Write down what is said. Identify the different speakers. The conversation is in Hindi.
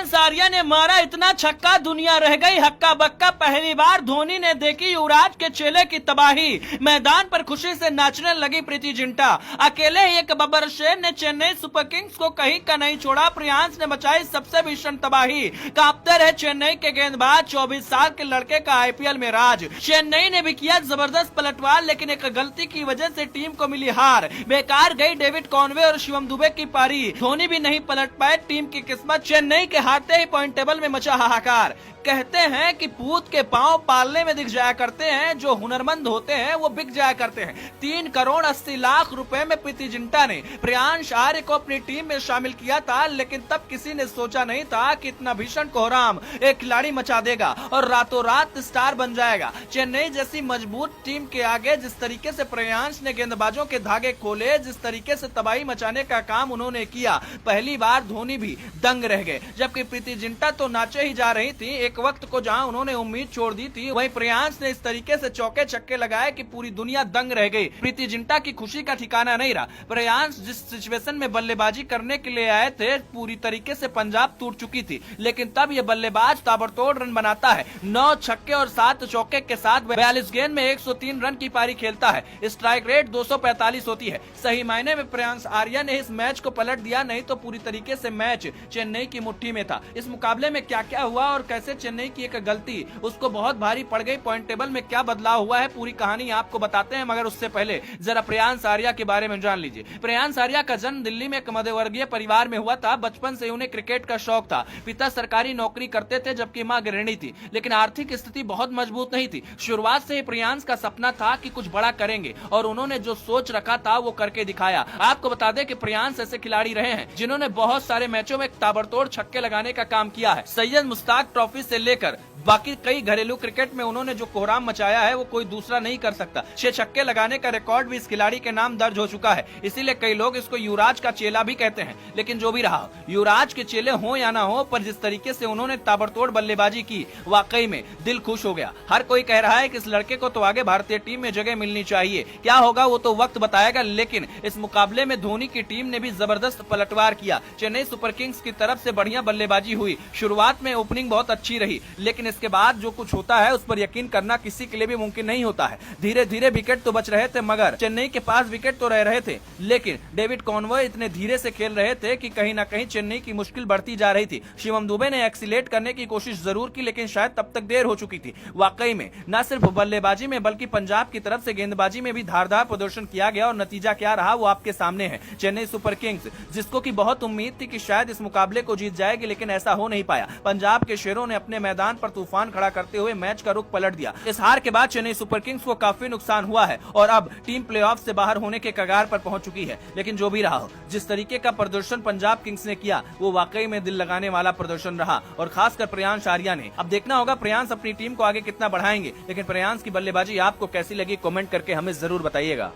Speaker 1: प्रियांश आर्या ने मारा इतना छक्का, दुनिया रह गई हक्का बक्का। पहली बार धोनी ने देखी युवराज के चेले की तबाही। मैदान पर खुशी से नाचने लगी प्रीति जिंटा। अकेले ही एक बब्बर शेर ने चेन्नई सुपर किंग्स को कहीं का नहीं छोड़ा। प्रियांश ने मचाई सबसे भीषण तबाही। कांपते रहे चेन्नई के गेंदबाज। 24 साल के लड़के का आईपीएल में राज। चेन्नई ने भी किया जबरदस्त पलटवार, लेकिन एक गलती की वजह से टीम को मिली हार। बेकार गई डेविड कॉनवे और शिवम दुबे की पारी। धोनी भी नहीं पलट पाए। टीम की किस्मत। चेन्नई के हारते ही पॉइंट टेबल में मचा हाहाकार। कहते हैं कि पूत के पांव पालने में दिख जाया करते हैं, जो हुनरमंद होते हैं वो बिक जाया करते हैं। 3 करोड़ 80 लाख रुपए में प्रीति जिंटा ने प्रियांश आर्य को अपनी टीम में शामिल किया था, लेकिन तब किसी ने सोचा नहीं था कि इतना भीषण कोहराम एक खिलाड़ी मचा देगा और रातों रात स्टार बन जाएगा। चेन्नई जैसी मजबूत टीम के आगे जिस तरीके से प्रियांश ने गेंदबाजों के धागे खोले, जिस तरीके से तबाही मचाने का काम उन्होंने किया, पहली बार धोनी भी दंग रह गए। जबकि प्रीति जिंटा तो नाचे ही जा रही थी। एक वक्त को जहां उन्होंने उम्मीद छोड़ दी थी, वहीं प्रियांश ने इस तरीके से चौके छक्के लगाए कि पूरी दुनिया दंग रह गई। प्रीति जिंटा की खुशी का ठिकाना नहीं रहा। प्रियांश जिस सिचुएशन में बल्लेबाजी करने के लिए आए थे, पूरी तरीके से पंजाब टूट चुकी थी, लेकिन तब ये बल्लेबाज ताबड़तोड़ रन बनाता है। 9 छक्के और 7 चौके के साथ 42 गेंद में 103 रन की पारी खेलता है। स्ट्राइक रेट 245 होती है। सही मायने में प्रियांश आर्या ने इस मैच को पलट दिया, नहीं तो पूरी तरीके से मैच चेन्नई की मुट्ठी में था। इस मुकाबले में क्या क्या हुआ और कैसे चेन्नई की एक गलती उसको बहुत भारी पड़ गई, पॉइंट टेबल में क्या बदलाव हुआ है, पूरी कहानी आपको बताते हैं। मगर उससे पहले जरा प्रियांश आर्या के बारे में जान लीजिए। प्रियांश आर्या का जन्म दिल्ली में एक मध्यवर्गीय परिवार में हुआ था। बचपन से उन्हें क्रिकेट का शौक था। पिता सरकारी नौकरी करते थे, जबकि मां गृहिणी थी, लेकिन आर्थिक स्थिति बहुत मजबूत नहीं थी। शुरुआत से ही प्रियांश का सपना था कि कुछ बड़ा करेंगे, और उन्होंने जो सोच रखा था वो करके दिखाया। आपको बता दें कि प्रियांश ऐसे खिलाड़ी रहे हैं जिन्होंने बहुत सारे मैचों में ताबड़तोड़ छक्के लगाने का काम किया है। सैयद मुश्ताक ट्रॉफी से लेकर बाकी कई घरेलू क्रिकेट में उन्होंने जो कोहराम मचाया है वो कोई दूसरा नहीं कर सकता। 6 छक्के लगाने का रिकॉर्ड भी इस खिलाड़ी के नाम दर्ज हो चुका है। इसीलिए कई लोग इसको युवराज का चेला भी कहते हैं। लेकिन जो भी रहा, युवराज के चेले हो या ना हो, पर जिस तरीके से उन्होंने ताबड़तोड़ बल्लेबाजी की, वाकई में दिल खुश हो गया। हर कोई कह रहा है कि इस लड़के को तो आगे भारतीय टीम में जगह मिलनी चाहिए। क्या होगा वो तो वक्त बताएगा, लेकिन इस मुकाबले में धोनी की टीम ने भी जबरदस्त पलटवार किया। चेन्नई सुपर किंग्स की तरफ से बढ़िया बल्लेबाजी हुई। शुरुआत में ओपनिंग बहुत अच्छी रही, लेकिन इसके बाद जो कुछ होता है उस पर यकीन करना किसी के लिए भी मुमकिन नहीं होता है। धीरे धीरे विकेट तो बच रहे थे, मगर चेन्नई के पास विकेट तो रह रहे थे, लेकिन डेविड कॉनवे इतने धीरे से खेल रहे थे कि कहीं ना कहीं चेन्नई की मुश्किल बढ़ती जा रही थी। शिवम दुबे ने एक्सीलेट करने की कोशिश जरूर की, लेकिन शायद तब तक देर हो चुकी थी। वाकई में न सिर्फ बल्लेबाजी में बल्कि पंजाब की तरफ से गेंदबाजी में भी धारदार प्रदर्शन किया गया, और नतीजा क्या रहा वो आपके सामने है। चेन्नई सुपर किंग्स, जिसको की बहुत उम्मीद थी कि शायद इस मुकाबले को जीत जाएगी, लेकिन ऐसा हो नहीं पाया। पंजाब के शेरों ने अपने मैदान पर तूफान खड़ा करते हुए मैच का रुख पलट दिया। इस हार के बाद चेन्नई सुपर किंग्स को काफी नुकसान हुआ है और अब टीम प्लेऑफ से बाहर होने के कगार पर पहुंच चुकी है। लेकिन जो भी रहा हो, जिस तरीके का प्रदर्शन पंजाब किंग्स ने किया वो वाकई में दिल लगाने वाला प्रदर्शन रहा, और खासकर प्रियांश आर्या ने। अब देखना होगा प्रियांश अपनी टीम को आगे कितना बढ़ाएंगे, लेकिन प्रियांश की बल्लेबाजी आपको कैसी लगी, कमेंट करके हमें जरूर बताइएगा।